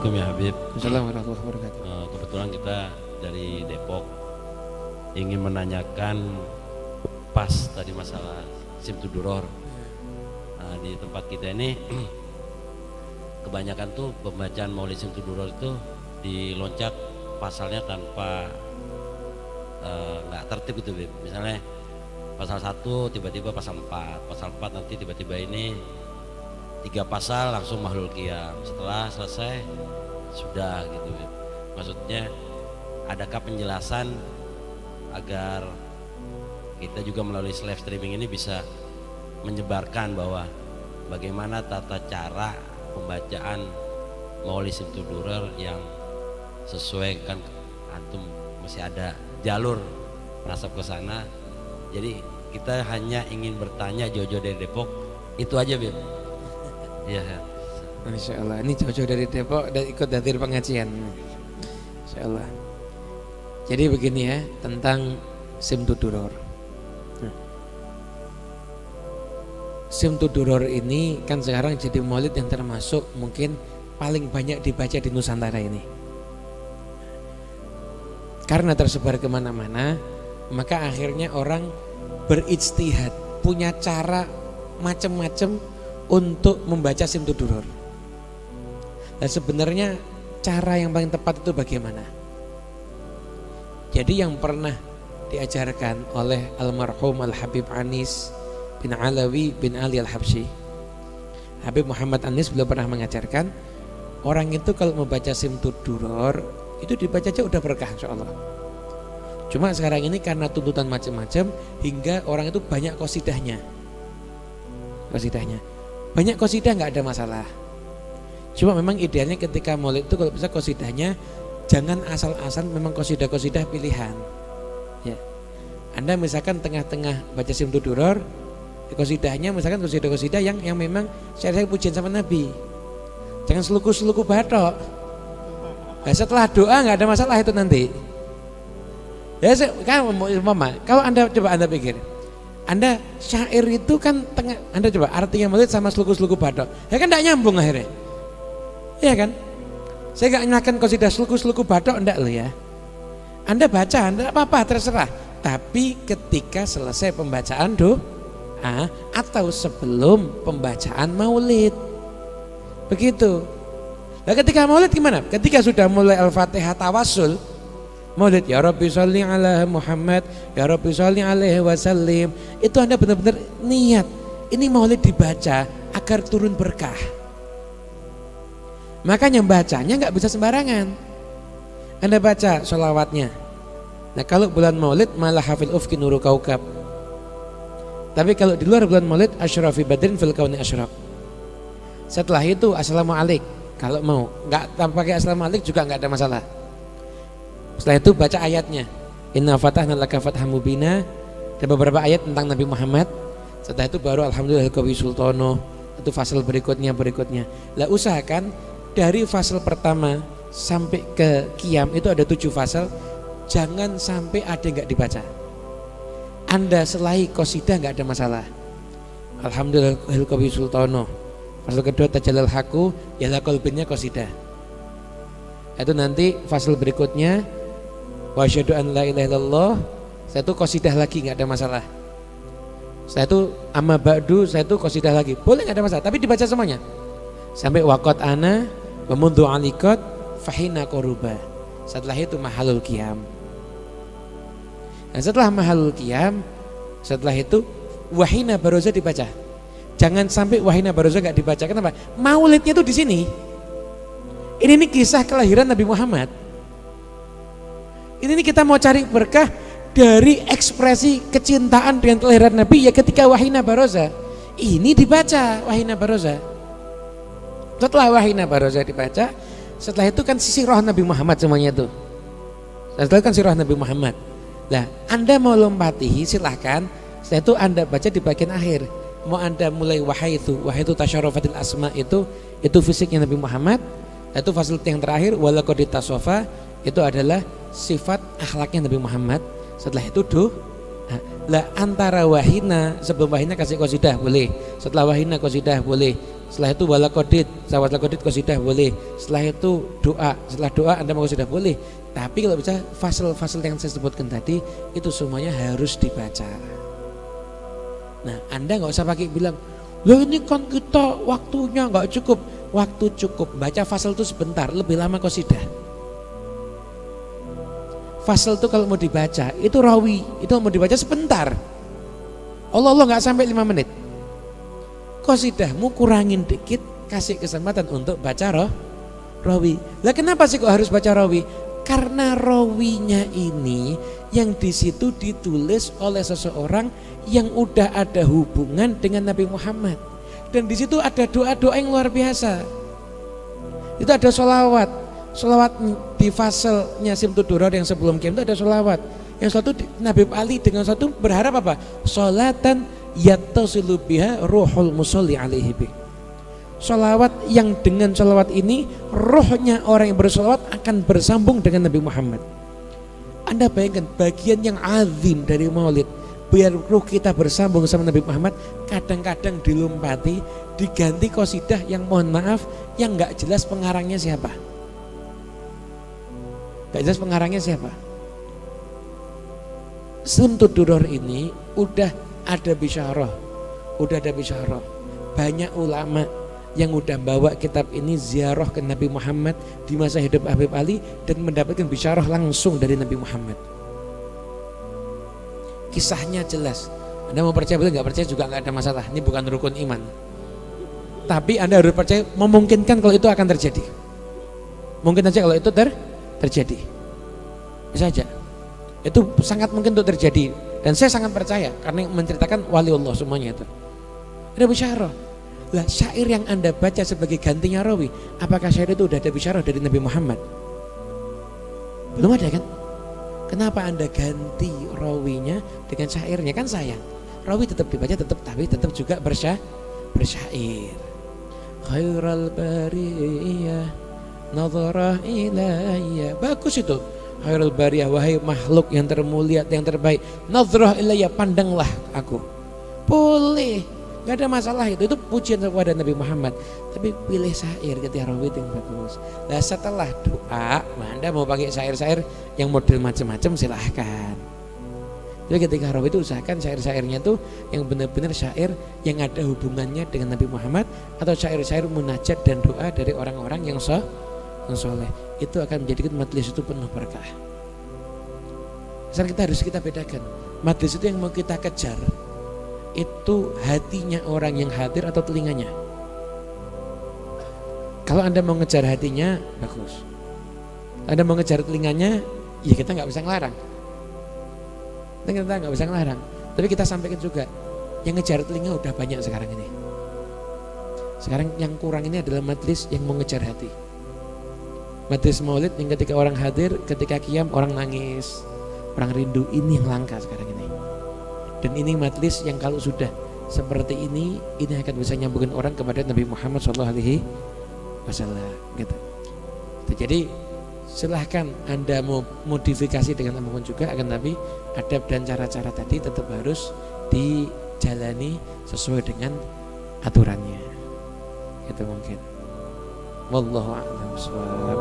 Assalamualaikum ya Habib. Assalamualaikum warahmatullahi wabarakatuh. Kebetulan kita dari Depok ingin menanyakan pas tadi masalah Simtuduror. Di tempat kita ini kebanyakan tuh pembacaan Maulid Simtuduror itu diloncat pasalnya tanpa nggak tertib gitu Bib. Misalnya pasal 1 tiba-tiba pasal 4, pasal 4 nanti tiba-tiba ini 3 pasal langsung mahlul qiyam, setelah selesai sudah gitu Bib. Maksudnya adakah penjelasan agar kita juga melalui live streaming ini bisa menyebarkan bahwa bagaimana tata cara pembacaan Maulid Simtuduror yang sesuai, kan antum masih ada jalur nasab ke sana. Jadi kita hanya ingin bertanya jauh-jauh dari Depok, itu aja Bib. Iya. Masya Allah, ini jauh-jauh dari Depok dan ikut hadir pengajian. Masya Allah. Jadi begini ya, tentang Simtuduror. Simtuduror ini kan sekarang jadi maulid yang termasuk mungkin paling banyak dibaca di Nusantara ini. Karena tersebar kemana-mana, maka akhirnya orang berijtihad, punya cara macam-macam untuk membaca Simtuduror. Dan sebenarnya cara yang paling tepat itu bagaimana? Jadi yang pernah diajarkan oleh almarhum Al-Habib Anis bin Alawi bin Ali Al-Habsyi, Habib Muhammad Anis, beliau pernah mengajarkan orang itu kalau membaca Simtuduror itu dibaca aja udah berkah insyaallah. Cuma sekarang ini karena tuntutan macam-macam hingga orang itu banyak qasidahnya. Banyak qasidah nggak ada masalah. Cuma memang idealnya ketika maulid itu kalau bisa qasidahnya jangan asal-asal, memang qasidah-qasidah pilihan. Ya. Anda misalkan tengah-tengah baca Simtuduror, qasidahnya misalkan qasidah-qasidah yang memang syariat pujian sama Nabi. Jangan seluku-seluku batok. Nah, setelah doa nggak ada masalah itu nanti. Ya, Mama, kalau Anda coba Anda pikir, Anda syair itu kan tengah, Anda coba artinya maulid sama seluku-seluku batok, ya kan tidak nyambung akhirnya, ya kan? Saya nggak nyalakan qasidah seluku-seluku batok, enggak loh ya. Anda baca, enggak apa-apa, terserah. Tapi ketika selesai pembacaan doa atau sebelum pembacaan maulid, begitu. Nah ketika maulid gimana? Ketika sudah mulai Al-Fatihah tawassul, maulid ya Rabbi sholli ala Muhammad, ya Rabbi sholli alaihi wasallim, itu Anda benar-benar niat ini maulid dibaca agar turun berkah. Makanya bacanya nggak bisa sembarangan. Anda baca sholawatnya. Nah kalau bulan maulid malah hafil ufki nuru kaukab. Tapi kalau di luar bulan maulid asyrafi badrin fil kauni asyraq. Setelah itu assalamualaikum. Kalau mau nggak tanpa pakai assalamualaikum juga nggak ada masalah. Setelah itu baca ayatnya. Inna fatahna laka fatham mubina. Ada beberapa ayat tentang Nabi Muhammad. Setelah itu baru alhamdulillah kawi sultano. Itu fasal berikutnya. Lah usahakan dari fasal pertama sampai ke qiyam itu ada 7 fasal. Jangan sampai ada yang nggak dibaca. Anda selain qasidah nggak ada masalah. Alhamdulillah kawi sultano. Fasal kedua tajalal haku, ya qalbinnya qasidah. Itu nanti fasal berikutnya wa asyhadu an la ilaha illallah, saya itu qasidah lagi nggak ada masalah. Saya itu amma ba'du, saya itu qasidah lagi. Boleh nggak ada masalah, tapi dibaca semuanya. Sampai waqat ana wa mundu alikot fahina koruba. Setelah itu mahalul qiyam. Nah setelah mahalul qiyam, setelah itu wahina baroza dibaca. Jangan sampai wahina baroza nggak dibaca. Kenapa? Maulidnya itu di sini. Ini kisah kelahiran Nabi Muhammad. Ini kita mau cari berkah dari ekspresi kecintaan dengan kelahiran Nabi ya ketika wahina baroza. Ini dibaca wahina baroza. Setelah wahina baroza dibaca, setelah itu kan sisi roh Nabi Muhammad semuanya itu. Setelah itu kan sisi roh Nabi Muhammad. Nah, Anda mau lompatihi silahkan. Setelah itu Anda baca di bagian akhir. Mau Anda mulai wahaitu tasyarafatil asma itu fisiknya Nabi Muhammad. Itu fasilitas yang terakhir walaqad tasofa, itu adalah sifat akhlaknya Nabi Muhammad. Setelah itu lah antara wahina, sebelum wahina kasih qasidah boleh, setelah wahina qasidah boleh, Setelah itu wala qadid, sawat qadid qasidah boleh. Setelah itu doa, setelah doa Anda mau qasidah boleh. Tapi kalau bisa fasal-fasal yang saya sebutkan tadi itu semuanya harus dibaca. Nah, Anda nggak usah pakai bilang, "Loh ini kan kita waktunya nggak cukup." Waktu cukup, baca fasal itu sebentar, lebih lama qasidah. Fasal itu kalau mau dibaca, itu rawi, itu mau dibaca sebentar. Allah nggak sampai 5 menit. Qasidahmu kurangin dikit, kasih kesempatan untuk baca rawi. Lah kenapa sih kok harus baca rawi? Karena rawinya ini yang di situ ditulis oleh seseorang yang udah ada hubungan dengan Nabi Muhammad. Dan di situ ada doa-doa yang luar biasa. Itu ada sholawat. Sholawat di fasalnya Simtud Durar yang sebelum Qiyam itu ada sholawat. Yang satu Nabi Ali dengan satu berharap apa? Sholatan yattasilu biha ruhul musolli alaihi bih. Sholawat yang dengan sholawat ini rohnya orang yang bersolawat akan bersambung dengan Nabi Muhammad. Anda bayangkan bagian yang azim dari maulid, biar ruh kita bersambung sama Nabi Muhammad, kadang-kadang dilompati, diganti qasidah yang mohon maaf yang nggak jelas pengarangnya siapa. Nggak jelas pengarangnya siapa. Simtud Durar ini udah ada bisyarah, banyak ulama yang udah bawa kitab ini ziarah ke Nabi Muhammad di masa hidup Habib Ali dan mendapatkan bisyarah langsung dari Nabi Muhammad. Kisahnya jelas. Anda mau percaya boleh, nggak percaya juga nggak ada masalah. Ini bukan rukun iman. Tapi Anda harus percaya, memungkinkan kalau itu akan terjadi. Mungkin aja kalau itu terjadi. Bisa aja. Itu sangat mungkin untuk terjadi. Dan saya sangat percaya karena menceritakan waliullah semuanya itu. Ada bisyarah. Lah syair yang Anda baca sebagai gantinya rawi, apakah syair itu udah ada bisyarah dari Nabi Muhammad? Belum ada kan? Kenapa Anda ganti rawinya dengan syairnya? Kan sayang. Rawi tetap dibaca tapi tetap juga bersyair. Khairal bariyah nadharah ilayya. Bagus itu. Khairul bariyah, wahai makhluk yang termulia, yang terbaik, nadhrah ilayya, pandanglah aku. Boleh, gak ada masalah itu pujian kepada Nabi Muhammad. Tapi pilih syair ketika rawi yang bagus. Nah setelah doa, Anda mau pakai syair-syair yang model macam-macam silahkan. Jadi ketika rawi itu usahakan syair-syairnya itu yang benar-benar syair yang ada hubungannya dengan Nabi Muhammad, atau syair-syair munajat dan doa dari orang-orang yang soleh. Itu akan menjadikan majelis itu penuh berkah. Sekarang kita bedakan, majelis itu yang mau kita kejar itu hatinya orang yang hadir atau telinganya. Kalau Anda mau ngejar hatinya, bagus. Anda mau ngejar telinganya, ya kita nggak bisa ngelarang. Kita nggak bisa ngelarang. Tapi kita sampaikan juga, yang ngejar telinga udah banyak sekarang ini. Sekarang yang kurang ini adalah majelis yang mau ngejar hati. Majelis maulid yang ketika orang hadir, ketika qiyam orang nangis, orang rindu, ini yang langka sekarang ini. Dan ini majelis yang kalau sudah seperti ini akan bisa nyambungin orang kepada Nabi Muhammad SAW gitu. Jadi silahkan Anda mau modifikasi dengan apapun juga, akan tapi adab dan cara-cara tadi tetap harus dijalani sesuai dengan aturannya. Itu mungkin. Wallahu a'lam bishawab.